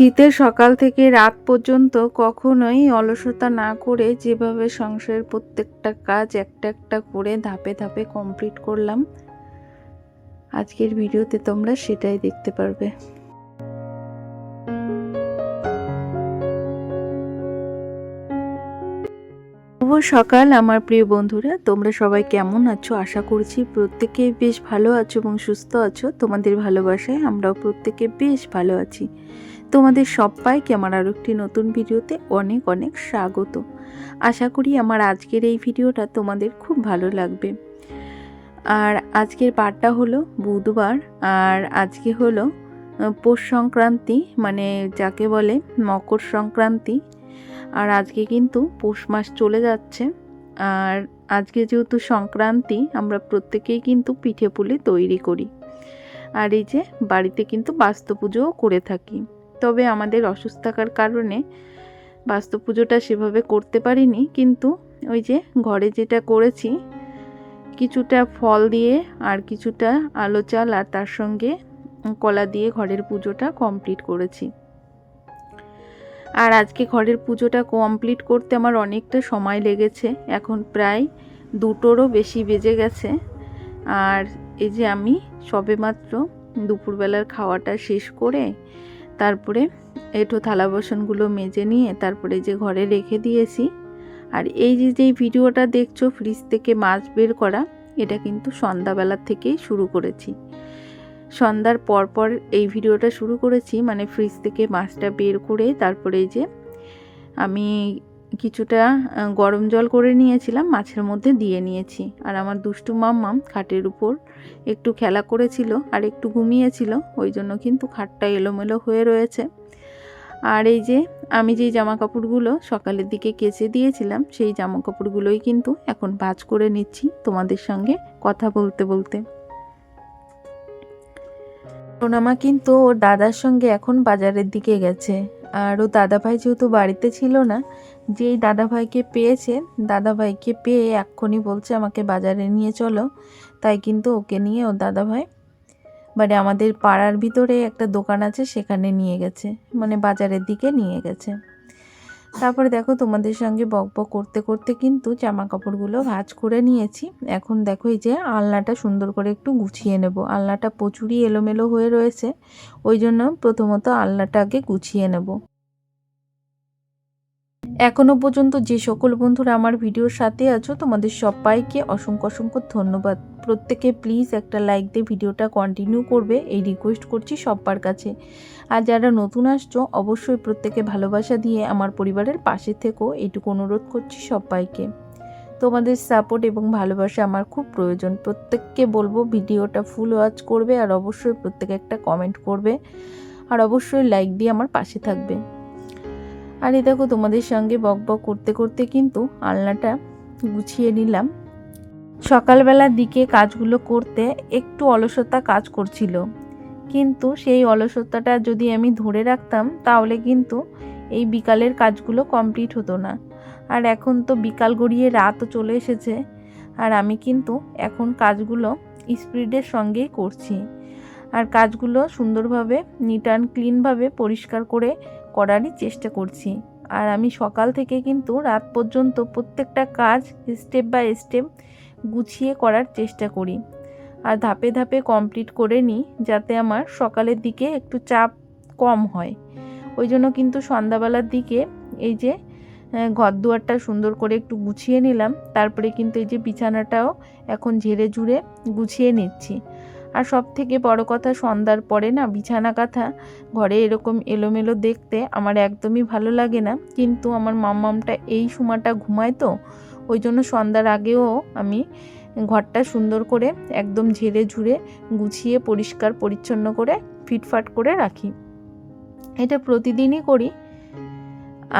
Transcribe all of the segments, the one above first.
শীতের সকাল থেকে রাত পর্যন্ত কখনোই অলসতা না করে যেভাবে সংসারের প্রত্যেকটা কাজ একটা একটা করে ধাপে ধাপে কমপ্লিট করলাম, আজকের ভিডিওতে তোমরা সেটাই দেখতে পারবে। শুভ সকাল আমার প্রিয় বন্ধুরা, তোমরা সবাই কেমন আছো? আশা করছি প্রত্যেকে বেশ ভালো আছো এবং সুস্থ আছো। তোমাদের ভালোবাসায় আমরাও প্রত্যেকে বেশ ভালো আছি। তোমাদের সবাইকে আমার আরও একটি নতুন ভিডিওতে অনেক অনেক স্বাগত। আশা করি আমার আজকের এই ভিডিওটা তোমাদের খুব ভালো লাগবে। আর আজকের বারটা হলো বুধবার, আর আজকে হলো পৌষ সংক্রান্তি, মানে যাকে বলে মকর সংক্রান্তি। আর আজকে কিন্তু পৌষ মাস চলে যাচ্ছে। আর আজকে যেহেতু সংক্রান্তি, আমরা প্রত্যেকেই কিন্তু পিঠে পুলি তৈরি করি। আর এই যে বাড়িতে কিন্তু বাস্তু পুজোও করে থাকি। তবে আমাদের অসুস্থ থাকার কারণে বাস্তু পুজোটা সেভাবে করতে পারিনি, কিন্তু ওই যে ঘরে যেটা করেছি, কিছুটা ফল দিয়ে আর কিছুটা আলো চাল আর তার সঙ্গে কলা দিয়ে ঘরের পুজোটা কমপ্লিট করেছি। আর আজকে ঘরের পুজোটা কমপ্লিট করতে আমার অনেকটা সময় লেগেছে, এখন প্রায় 2টোরও বেশি বেজে গেছে। আর এই যে আমি সবেমাত্র দুপুরবেলার খাওয়াটা শেষ করে তারপরে একটু থালা বাসনগুলো মেজে নিয়ে তারপরে যে ঘরে রেখে দিয়েছি। আর এই যে ভিডিওটা দেখছো ফ্রিজ থেকে মাছ বের করা, এটা কিন্তু সন্ধ্যাবেলা থেকেই শুরু করেছি। সন্ধ্যার পর এই ভিডিওটা শুরু করেছি, মানে ফ্রিজ থেকে মাছটা বের করে তারপরে এই যে আমি কিছুটা গরম জল করে নিয়েছিলাম, মাছের মধ্যে দিয়ে নিয়েছি। আর আমার দুষ্টু মাম্মাম খাটের উপর একটু খেলা করেছিল আর একটু ঘুমিয়েছিল, ওই জন্য কিন্তু খাটটা এলোমেলো হয়ে রয়েছে। আর এই যে আমি যেই জামা কাপড়গুলো সকালের দিকে কেচে দিয়েছিলাম, সেই জামা কাপড়গুলোই কিন্তু এখন ভাঁজ করে নিচ্ছি তোমাদের সঙ্গে কথা বলতে বলতে। সোনামা কিন্তু ওর দাদার সঙ্গে এখন বাজারের দিকে গেছে। আর ও দাদাভাই যেহেতু বাড়িতে ছিল না, যেই দাদাভাইকে পেয়েছে, দাদাভাইকে পেয়ে এক্ষুনি বলছে আমাকে বাজারে নিয়ে চলো। তাই কিন্তু ওকে নিয়ে ও দাদাভাই মানে আমাদের পাড়ার ভিতরে একটা দোকান আছে, সেখানে নিয়ে গেছে, মানে বাজারের দিকে নিয়ে গেছে। তারপরে দেখো তোমাদের সঙ্গে বকবক করতে করতে কিন্তু জামা কাপড়গুলো ভাঁজ করে নিয়েছি। এখন দেখো এই যে আলনাটা সুন্দর করে একটু গুছিয়ে নেব। আলনাটা প্রচুরই এলোমেলো হয়ে রয়েছে, ওই জন্য প্রথমত আলনাটা আগে গুছিয়ে নেব। এখনো পর্যন্ত যে সকল বন্ধুরা আমার ভিডিওর সাথে আছো, তোমাদের সবাইকে অসংখ্য অসংখ্য ধন্যবাদ। প্রত্যেকে প্লিজ একটা লাইক দিয়ে ভিডিওটা কন্টিনিউ করবে, এই রিকোয়েস্ট করছি সবার কাছে। আর যারা নতুন আসছো, অবশ্যই প্রত্যেকে ভালোবাসা দিয়ে আমার পরিবারের পাশে থেকো, এইটুকু অনুরোধ করছি সবাইকে। তোমাদের সাপোর্ট এবং ভালোবাসা আমার খুব প্রয়োজন। প্রত্যেককে বলবো ভিডিওটা ফুল ওয়াচ করবে, আর অবশ্যই প্রত্যেকে একটা কমেন্ট করবে, আর অবশ্যই লাইক দিয়ে আমার পাশে থাকবে। আর এই দেখো তোমাদের সঙ্গে বকবক করতে করতে কিন্তু আলনাটা গুছিয়ে নিলাম। সকালবেলার দিকে কাজগুলো করতে একটু অলসতা কাজ করছিল, কিন্তু সেই অলসতাটা যদি আমি ধরে রাখতাম তাহলে কিন্তু এই বিকালের কাজগুলো কমপ্লিট হতো না। আর এখন তো বিকাল গড়িয়ে রাতও চলে এসেছে, আর আমি কিন্তু এখন কাজগুলো স্পিডের সঙ্গেই করছি। আর কাজগুলো সুন্দরভাবে নিট অ্যান্ড ক্লিনভাবে পরিষ্কার করে করারই চেষ্টা করছি। আর আমি সকাল থেকে কিন্তু রাত পর্যন্ত প্রত্যেকটা কাজ স্টেপ বাই স্টেপ গুছিয়ে করার চেষ্টা করি, আর ধাপে ধাপে কমপ্লিট করে নিই, যাতে আমার সকালের দিকে একটু চাপ কম হয়। ওই জন্য কিন্তু সন্ধ্যাবেলার দিকে এই যে ঘর দুয়ারটা সুন্দর করে একটু গুছিয়ে নিলাম। তারপরে কিন্তু এই যে বিছানাটাও এখন ঝেড়ে ঝুড়ে গুছিয়ে নিচ্ছি। আর সব থেকে বড় কথা, সন্ধ্যার পরে না বিছানা কাঁথা ঘরে এরকম এলোমেলো দেখতে আমার একদমই ভালো লাগে না। কিন্তু আমার মাম্মামটা এই সময়টা ঘুমায়, তো ওই জন্য সন্ধ্যার আগেও আমি ঘরটা সুন্দর করে একদম ঝেড়ে ঝুড়ে গুছিয়ে পরিষ্কার পরিচ্ছন্ন করে ফিটফাট করে রাখি। এটা প্রতিদিনই করি।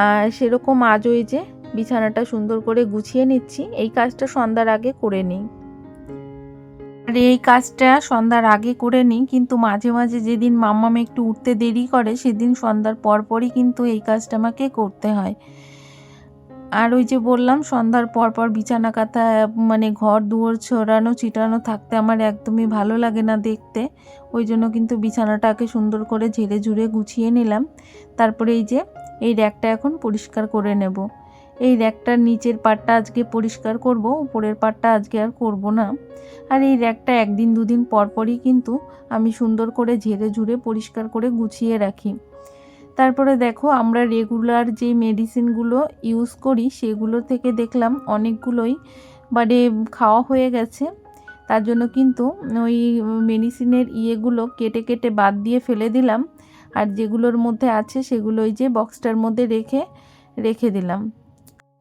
আর সেরকম আজ ওই যে বিছানাটা সুন্দর করে গুছিয়ে নিচ্ছি, এই কাজটা সন্ধ্যার আগে করে নিই। আর এই কাজটা সন্ধ্যার আগে করে নিই, কিন্তু মাঝে মাঝে যেদিন মাম্মাম একটু উঠতে দেরি করে, সেদিন সন্ধ্যার পরপরই কিন্তু এই কাজটা আমাকে করতে হয়। আর ওই যে বললাম সন্ধ্যার পর পর বিছানা কাঁথা মানে ঘর দুয়ার ছড়ানো ছিটানো থাকতে আমার একদমই ভালো লাগে না দেখতে। ওই জন্য কিন্তু বিছানাটাকে সুন্দর করে ঝেড়ে ঝুড়ে গুছিয়ে নিলাম। তারপরে এই যে এই র্যাকটা এখন পরিষ্কার করে নেব। এই র্যাকটার নিচের পাটটা আজকে পরিষ্কার করব, উপরের পাটটা আজকে আর করব না। আর এই র্যাকটা একদিন দুদিন পর পরই কিন্তু আমি সুন্দর করে ঝেড়ে ঝুড়ে পরিষ্কার করে গুছিয়ে রাখি। তারপরে দেখো আমরা রেগুলার যে মেডিসিনগুলো ইউজ করি সেগুলো থেকে দেখলাম অনেকগুলোই মানে খাওয়া হয়ে গেছে। তার জন্য কিন্তু ওই মেডিসিনের ইয়েগুলো কেটে কেটে বাদ দিয়ে ফেলে দিলাম। আর যেগুলোর মধ্যে আছে সেগুলো ওই যে বক্সটার মধ্যে রেখে দিলাম।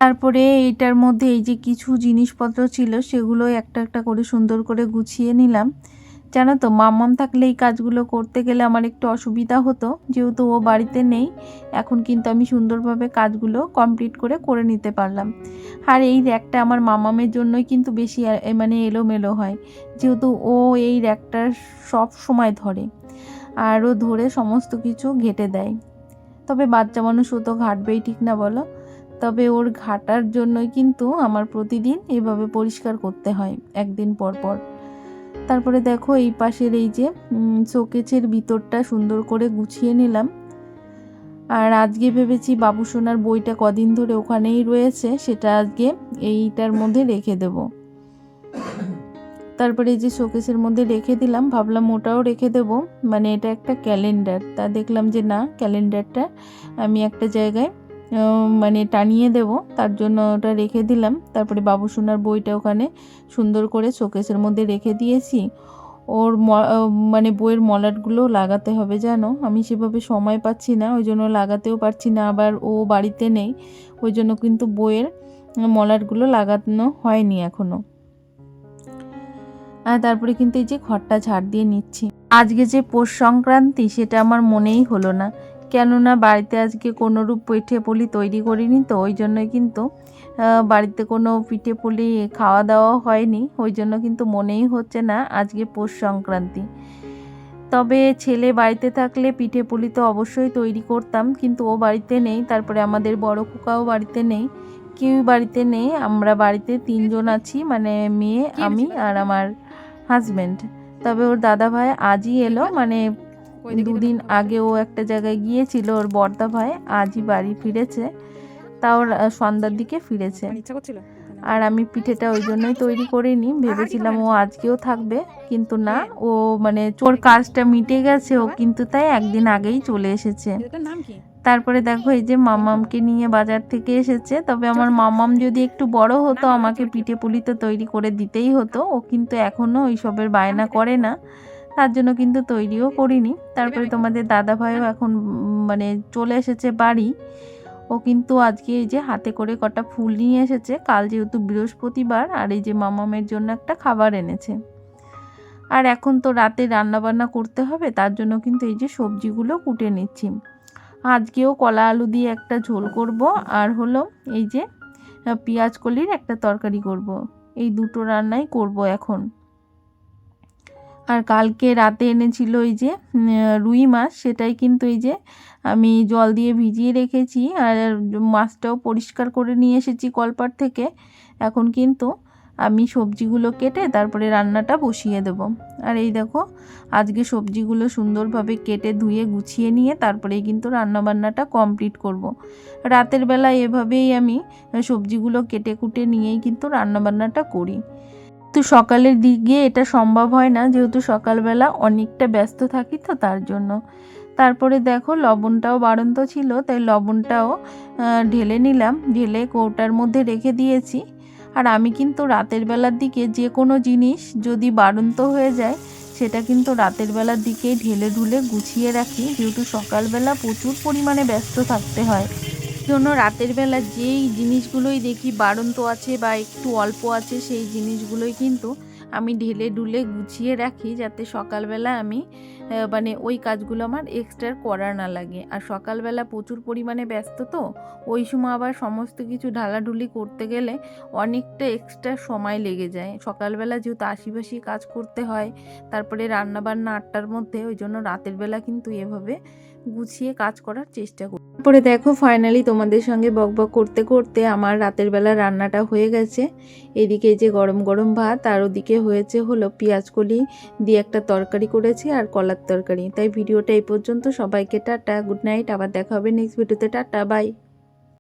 তারপরে এইটার মধ্যে এই যে কিছু জিনিসপত্র ছিল সেগুলো একটা একটা করে সুন্দর করে গুছিয়ে নিলাম। জানো তো মাম্মাম থাকলে এই কাজগুলো করতে গেলে আমার একটু অসুবিধা হতো, যেহেতু ও বাড়িতে নেই। এখন কিন্তু আমি সুন্দরভাবে কাজগুলো কমপ্লিট করে নিতে পারলাম। আর এই র্যাকটা আমার মাম্মামের জন্যই কিন্তু বেশি মানে এলোমেলো হয়, যেহেতু ও এই র্যাকটা সব সময় ধরে আর ও ধরে সমস্ত কিছু ঘেঁটে দেয়। তবে বাচ্চা মানুষ ও তো ঘাটবেই, ঠিক না বলো? তবে ওর ঘাটার জন্যই কিন্তু আমার প্রতিদিন এভাবে পরিষ্কার করতে হয় একদিন পর পর। তারপরে দেখো এই পাশের এই যে শোকেসের ভিতরটা সুন্দর করে গুছিয়ে নিলাম। আর আজকে ভেবেছি বাবু সোনার বইটা কদিন ধরে ওখানেই রয়েছে, সেটা আজকে এইটার মধ্যে রেখে দেব। তারপরে এই যে শোকেসের মধ্যে রেখে দিলাম, ভাবলাম ওটাও রেখে দেব, মানে এটা একটা ক্যালেন্ডার। তা দেখলাম যে না, ক্যালেন্ডারটা আমি একটা জায়গায় মানে টানিয়ে দেব, তার জন্য ওটা রেখে দিলাম। তারপরে বাবু সোনার বইটা ওখানে সুন্দর করে শোকেসের মধ্যে রেখে দিয়েছি। ওর মানে বইয়ের মলাটগুলো লাগাতে হবে, জানো আমি সেভাবে সময় পাচ্ছি না, ওই জন্য লাগাতেও পারছি না। আবার ও বাড়িতে নেই, ওই জন্য কিন্তু বইয়ের মলাটগুলো লাগানো হয়নি এখনও। আর তারপরে কিন্তু এই যে ঘরটা ঝাড় দিয়ে নিচ্ছি। আজকে যে পৌষ সংক্রান্তি সেটা আমার মনেই হলো না, কেননা বাড়িতে আজকে কোনোরূপ পিঠে পুলি তৈরি করিনি, তো ওই জন্যই কিন্তু বাড়িতে কোনো পিঠে পুলি খাওয়া দাওয়া হয়নি। ওই জন্য কিন্তু মনেই হচ্ছে না আজকে পৌষ সংক্রান্তি। তবে ছেলে বাড়িতে থাকলে পিঠে পুলি তো অবশ্যই তৈরি করতাম, কিন্তু ও বাড়িতে নেই। তারপরে আমাদের বড় খোকাও বাড়িতে নেই, কেউ বাড়িতে নেই। আমরা বাড়িতে 3 জন আছি, মানে মেয়ে, আমি আর আমার হাজব্যান্ড। তবে ওর দাদা ভাই আজই এলো, মানে 2 দিন আগে ও একটা জায়গায় গিয়েছিল, ওর বড়দা ভাই আজই বাড়ি ফিরেছে, তাও সন্ধ্যার দিকে ফিরেছে। আর আমি পিঠেটা ওই জন্যই তৈরি করিনি, ভেবেছিলাম ও আজকেও থাকবে, কিন্তু না, ও মানে ওর কাজটা মিটে গেছে, ও কিন্তু তাই একদিন আগেই চলে এসেছে। তারপরে দেখো এই যে মাম্মামকে নিয়ে বাজার থেকে এসেছে। তবে আমার মাম্মাম যদি একটু বড় হতো আমাকে পিঠে পুলি তো তৈরি করে দিতেই হতো, ও কিন্তু এখনও ওইসবের বায়না করে না, তার জন্য কিন্তু তৈরিও করিনি। তারপরে তোমাদের দাদা ভাইও এখন মানে চলে এসেছে বাড়ি, ও কিন্তু আজকে এই যে হাতে করে কটা ফুল নিয়ে এসেছে, কাল যেহেতু বৃহস্পতিবার, আর এই যে মামামের জন্য একটা খাবার এনেছে। আর এখন তো রাতে রান্নাবান্না করতে হবে, তার জন্য কিন্তু এই যে সবজিগুলো কুটে নিচ্ছি। আজকেও কলা আলু দিয়ে একটা ঝোল করব, আর হলো এই যে পেঁয়াজ কলির একটা তরকারি করব। এই দুটো রান্নাই করব এখন। আর কালকে রাতে এনেছিল এই যে রুই মাছ, সেটাই কিন্তু এই যে আমি জল দিয়ে ভিজিয়ে রেখেছি, আর মাছটাও পরিষ্কার করে নিয়ে এসেছি কলপাড় থেকে। এখন কিন্তু আমি সবজিগুলো কেটে তারপরে রান্নাটা বসিয়ে দেব। আর এই দেখো আজকে সবজিগুলো সুন্দরভাবে কেটে ধুয়ে গুছিয়ে নিয়ে তারপরেই কিন্তু রান্নাবান্নাটা কমপ্লিট করব। রাতের বেলা এভাবেই আমি সবজিগুলো কেটে কুটে নিয়েই কিন্তু রান্নাবান্নাটা করি। তো সকালের দিকে এটা সম্ভব হয় না, যেহেতু সকালবেলা অনেকটা ব্যস্ত থাকি, তো তার জন্য। তারপরে দেখো লবণটাও বাড়ন্ত ছিল, তাই লবণটাও ঢেলে নিলাম, ঢেলে কৌটার মধ্যে রেখে দিয়েছি। আর আমি কিন্তু রাতের বেলার দিকে যে কোনো জিনিস যদি বাড়ন্ত হয়ে যায় সেটা কিন্তু রাতের বেলার দিকেই ঢেলে ঢুলে গুছিয়ে রাখি, যেহেতু সকালবেলা প্রচুর পরিমাণে ব্যস্ত থাকতে হয়। জন্য রাতের বেলা যেই জিনিসগুলোই দেখি বাড়ন্ত আছে বা একটু অল্প আছে সেই জিনিসগুলোই কিন্তু আমি ঢেলে ঢুলে গুছিয়ে রাখি, যাতে সকালবেলা আমি মানে ওই কাজগুলো আমার এক্সট্রা করা না লাগে। আর সকালবেলা প্রচুর পরিমাণে ব্যস্ত তো, ওই সময় আবার সমস্ত কিছু ঢালাঢুলি করতে গেলে অনেকটা এক্সট্রা সময় লেগে যায়। সকালবেলা যেহেতু আশিপাশি কাজ করতে হয়, তারপরে রান্নাবান্না 8টার মধ্যে, ওই জন্য রাতের বেলা কিন্তু এভাবে গুছিয়ে কাজ করার চেষ্টা করি। তারপরে দেখো ফাইনালি তোমাদের সঙ্গে বকবক করতে করতে আমার রাতের বেলা রান্নাটা হয়ে গেছে। এদিকে যে গরম গরম ভাত, আর ওদিকে হয়েছে হলো পেঁয়াজকলি দিয়ে একটা তরকারি করেছি আর কলার তরকারি। তাই ভিডিওটা এই পর্যন্ত। সবাইকে টাটা, গুড নাইট। আবার দেখা হবে নেক্সট ভিডিওতে। Tata, by.